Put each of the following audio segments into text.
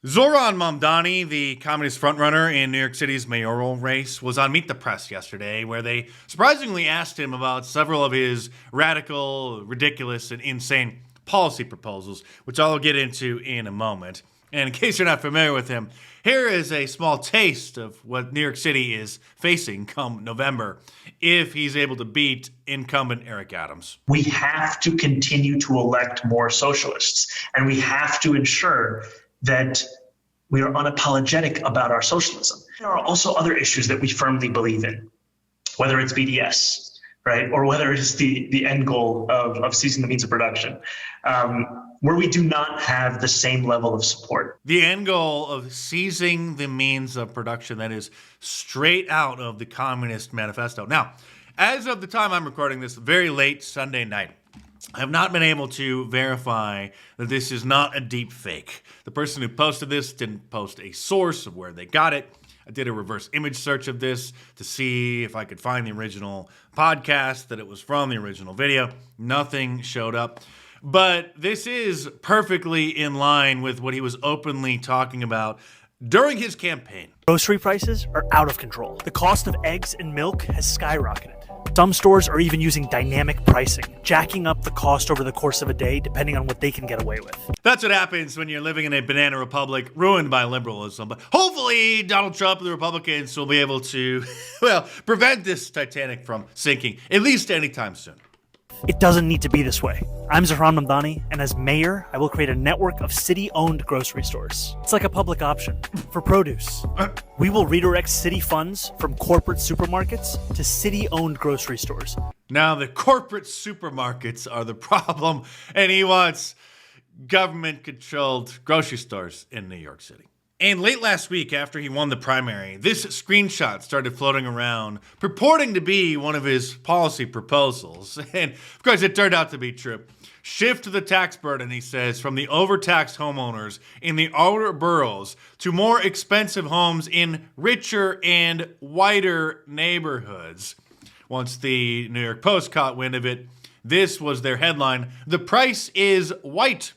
Zohran Mamdani, the communist frontrunner in New York City's mayoral race, was on Meet the Press yesterday, where they surprisingly asked him about several of his radical, ridiculous, and insane policy proposals, which I'll get into in a moment. And in case you're not familiar with him, here is a small taste of what New York City is facing come November if he's able to beat incumbent Eric Adams. We have to continue to elect more socialists, and we have to ensure that we are unapologetic about our socialism. There are also other issues that we firmly believe in, whether it's BDS, right, or whether it is the end goal of seizing the means of production, where we do not have the same level of support. The end goal of seizing the means of production, that is straight out of the Communist Manifesto. Now, as of the time I'm recording this, very late Sunday night, I have not been able to verify that this is not a deep fake. The person who posted this didn't post a source of where they got it. I did a reverse image search of this to see if I could find the original podcast that it was from, the original video. Nothing showed up. But this is perfectly in line with what he was openly talking about during his campaign. Grocery prices are out of control. The cost of eggs and milk has skyrocketed. Some stores are even using dynamic pricing, jacking up the cost over the course of a day depending on what they can get away with. That's what happens when you're living in a banana republic ruined by liberalism. But hopefully Donald Trump and the Republicans will be able to, prevent this Titanic from sinking, at least anytime soon. It doesn't need to be this way. I'm Zohran Mamdani, and as mayor, I will create a network of city-owned grocery stores. It's like a public option for produce. We will redirect city funds from corporate supermarkets to city-owned grocery stores. Now, the corporate supermarkets are the problem, and he wants government-controlled grocery stores in New York City. And late last week, after he won the primary, this screenshot started floating around, purporting to be one of his policy proposals. And of course, it turned out to be true. Shift the tax burden, he says, from the overtaxed homeowners in the outer boroughs to more expensive homes in richer and whiter neighborhoods. Once the New York Post caught wind of it, this was their headline: "The price is white."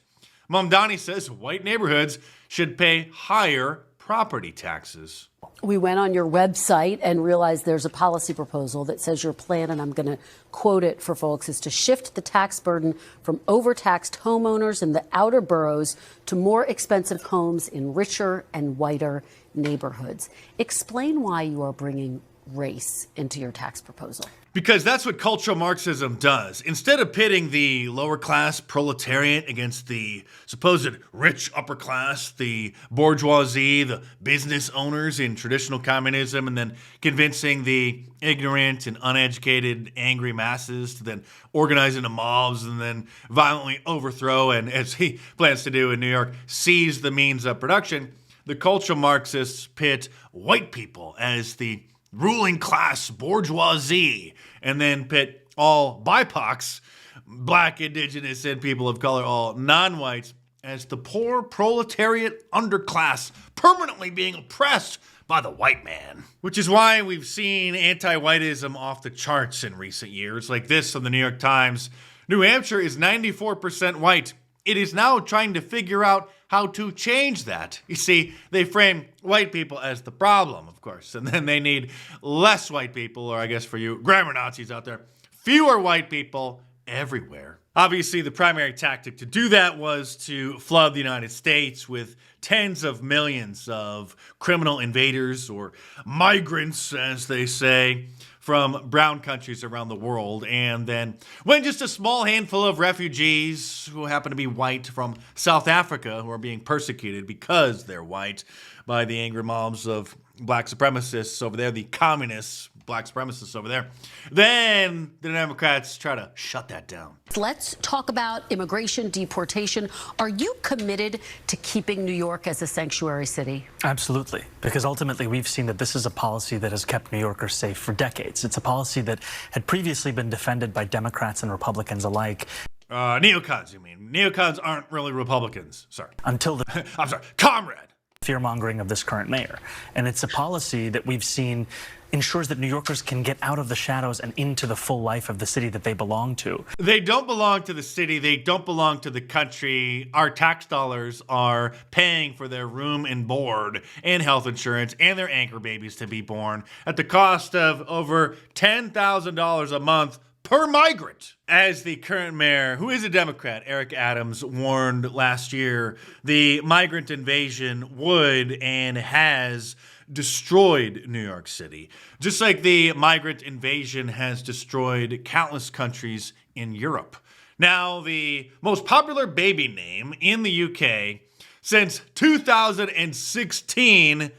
Mamdani says white neighborhoods should pay higher property taxes. We went on your website and realized there's a policy proposal that says your plan, and I'm going to quote it for folks, is to shift the tax burden from overtaxed homeowners in the outer boroughs to more expensive homes in richer and whiter neighborhoods. Explain why you are bringing race into your tax proposal. Because that's what cultural Marxism does. Instead of pitting the lower class proletariat against the supposed rich upper class, the bourgeoisie, the business owners in traditional communism, and then convincing the ignorant and uneducated angry masses to then organize into mobs and then violently overthrow and, as he plans to do in New York, seize the means of production, the cultural Marxists pit white people as the ruling class bourgeoisie, and then pit all BIPOCs, black, indigenous, and people of color, all non-whites, as the poor proletariat underclass permanently being oppressed by the white man. Which is why we've seen anti-whiteism off the charts in recent years, like this from the New York Times. New Hampshire is 94% white. It is now trying to figure out how to change that. You see, they frame white people as the problem, of course, and then they need less white people, or I guess for you grammar Nazis out there, fewer white people everywhere. Obviously, the primary tactic to do that was to flood the United States with tens of millions of criminal invaders, or migrants, as they say, from brown countries around the world. And then when just a small handful of refugees who happen to be white from South Africa, who are being persecuted because they're white by the angry mobs of black supremacists over there, the communists, black supremacists over there, then the Democrats try to shut that down. Let's talk about immigration, deportation. Are you committed to keeping New York as a sanctuary city? Absolutely, because ultimately we've seen that this is a policy that has kept New Yorkers safe for decades. It's a policy that had previously been defended by Democrats and Republicans alike. Neocons, you mean? Neocons aren't really Republicans. Sorry. Until the I'm sorry. Comrade. fear-mongering of this current mayor. And it's a policy that we've seen ensures that New Yorkers can get out of the shadows and into the full life of the city that they belong to. They don't belong to the city. They don't belong to the country. Our tax dollars are paying for their room and board and health insurance and their anchor babies to be born at the cost of over $10,000 a month per migrant. As the current mayor, who is a Democrat, Eric Adams, warned last year, the migrant invasion would and has destroyed New York City, just like the migrant invasion has destroyed countless countries in Europe. Now, the most popular baby name in the UK since 2016,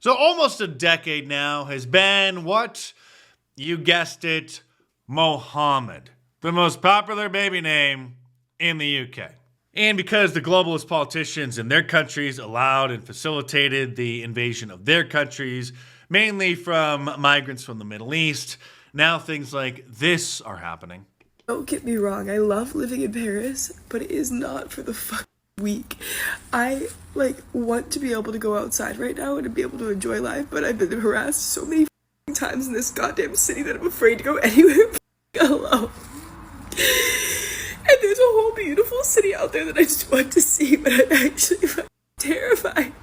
so almost a decade now, has been what? You guessed it, Mohammad, the most popular baby name in the UK. And because the globalist politicians in their countries allowed and facilitated the invasion of their countries, mainly from migrants from the Middle East, now things like this are happening. Don't get me wrong, I love living in Paris, but it is not for the fucking week. I want to be able to go outside right now and to be able to enjoy life, but I've been harassed so many times in this goddamn city that I'm afraid to go anywhere alone. And there's a whole beautiful city out there that I just want to see, but I'm actually terrified.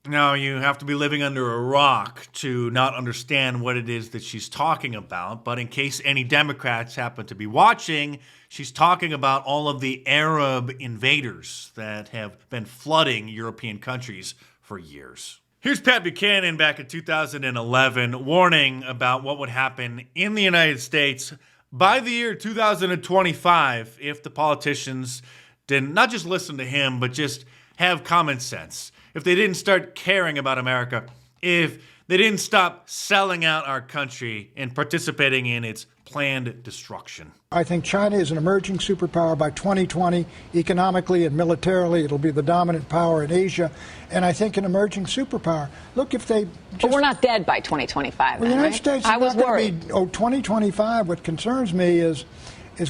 Now, you have to be living under a rock to not understand what it is that she's talking about, but in case any Democrats happen to be watching, she's talking about all of the Arab invaders that have been flooding European countries for years. Here's Pat Buchanan back in 2011 warning about what would happen in the United States by the year 2025 if the politicians didn't not just listen to him, but just have common sense. If they didn't start caring about America, if they didn't stop selling out our country and participating in its planned destruction. I think China is an emerging superpower by 2020. Economically and militarily, it'll be the dominant power in Asia, and I think an emerging superpower. Look, if they just... But we're not dead by 2025, well, the United States is I was not gonna worried. be, 2025, what concerns me is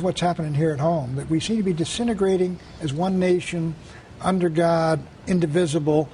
what's happening here at home, that we seem to be disintegrating as one nation, under God, indivisible.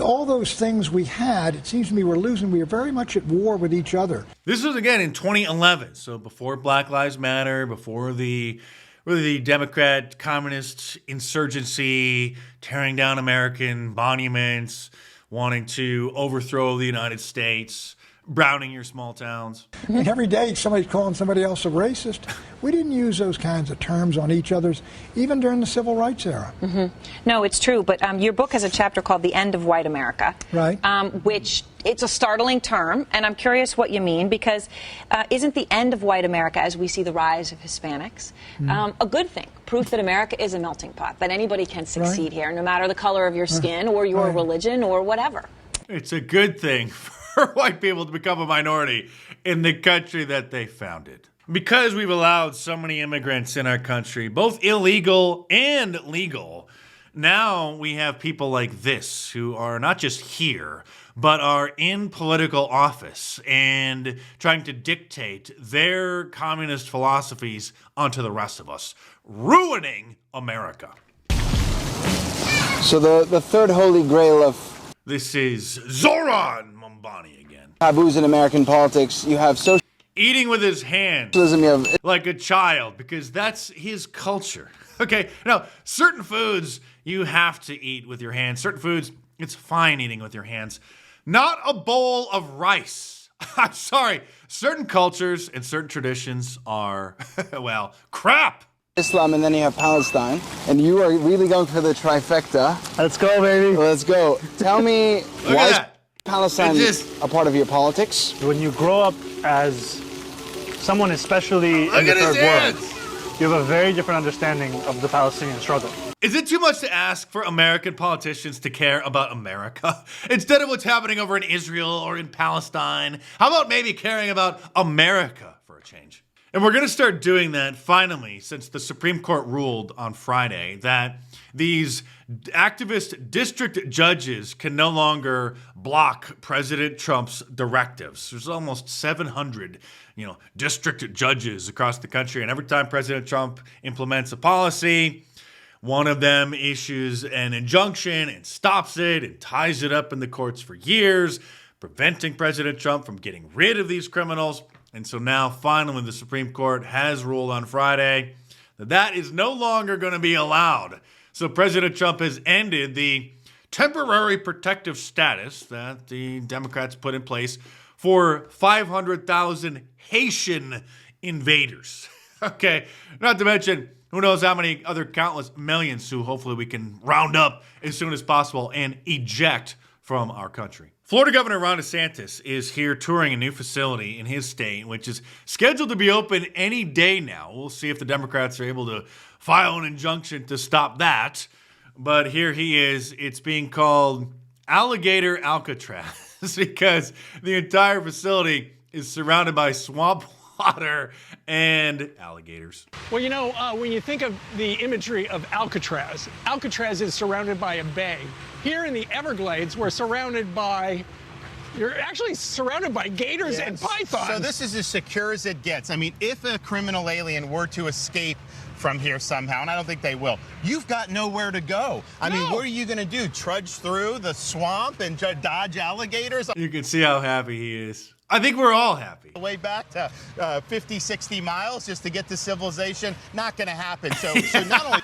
All those things we had, it seems to me we're losing. We are very much at war with each other. This was, again, in 2011, so before Black Lives Matter, before the Democrat communist insurgency, tearing down American monuments, wanting to overthrow the United States, browning your small towns. I mean, every day somebody's calling somebody else a racist. We didn't use those kinds of terms on each other's, even during the Civil Rights era. Mm-hmm. No, it's true, but your book has a chapter called The End of White America, right? Which it's a startling term, and I'm curious what you mean, because isn't the end of white America, as we see the rise of Hispanics, a good thing? Proof that America is a melting pot, that anybody can succeed here, no matter the color of your skin or your religion or whatever. It's a good thing for white people to become a minority in the country that they founded. Because we've allowed so many immigrants in our country, both illegal and legal, now we have people like this who are not just here, but are in political office and trying to dictate their communist philosophies onto the rest of us, ruining America. So the third holy grail of... This is Zohran Mamdani again. Taboos in American politics. You have eating with his hands, socialism, you have like a child, because that's his culture. Okay, now, certain foods you have to eat with your hands. Certain foods, it's fine eating with your hands. Not a bowl of rice. I'm sorry. Certain cultures and certain traditions are, well, crap. Islam, and then you have Palestine, and you are really going for the trifecta. Let's go, baby. Let's go. Tell me, why is Palestine Just a part of your politics? When you grow up as someone especially in the third world, you have a very different understanding of the Palestinian struggle. Is it too much to ask for American politicians to care about America instead of what's happening over in Israel or in Palestine? How about maybe caring about America for a change? And we're going to start doing that finally, since the Supreme Court ruled on Friday that these activist district judges can no longer block President Trump's directives. There's almost 700, district judges across the country, and every time President Trump implements a policy, One of them issues an injunction and stops it and ties it up in the courts for years, preventing President Trump from getting rid of these criminals. And so now finally the Supreme Court has ruled on Friday that that is no longer going to be allowed. So President Trump has ended the temporary protective status that the Democrats put in place for 500,000 Haitian invaders. Okay, not to mention who knows how many other countless millions who hopefully we can round up as soon as possible and eject from our country. Florida Governor Ron DeSantis is here touring a new facility in his state, which is scheduled to be open any day now. We'll see if the Democrats are able to file an injunction to stop that. But here he is. It's being called Alligator Alcatraz because the entire facility is surrounded by swamp water and alligators. Well, you know, when you think of the imagery of Alcatraz, Alcatraz is surrounded by a bay. Here in the Everglades, you're actually surrounded by gators and pythons. So this is as secure as it gets. I mean, if a criminal alien were to escape from here somehow, and I don't think they will, you've got nowhere to go. I mean, what are you going to do? Trudge through the swamp and dodge alligators? You can see how happy he is. I think we're all happy. Way back to 50, 60 miles just to get to civilization, not going to happen. So not only...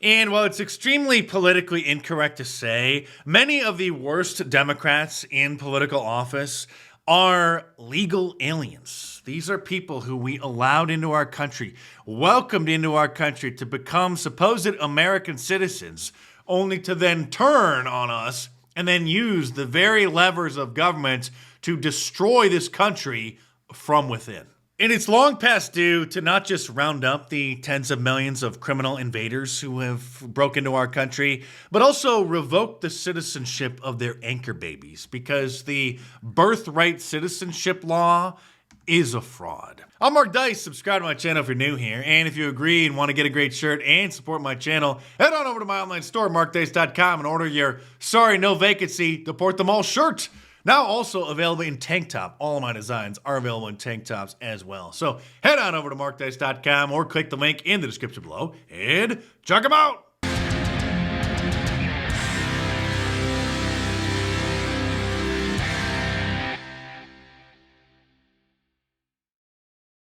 And while it's extremely politically incorrect to say, many of the worst Democrats in political office are legal aliens. These are people who we allowed into our country, welcomed into our country to become supposed American citizens, only to then turn on us and then use the very levers of government to destroy this country from within. And it's long past due to not just round up the tens of millions of criminal invaders who have broken into our country, but also revoke the citizenship of their anchor babies, because the birthright citizenship law is a fraud. I'm Mark Dice. Subscribe to my channel if you're new here. And if you agree and want to get a great shirt and support my channel, head on over to my online store, markdice.com, and order your Sorry No Vacancy, Deport Them All shirt. Now also available in tank top. All of my designs are available in tank tops as well. So head on over to markdice.com or click the link in the description below and check them out.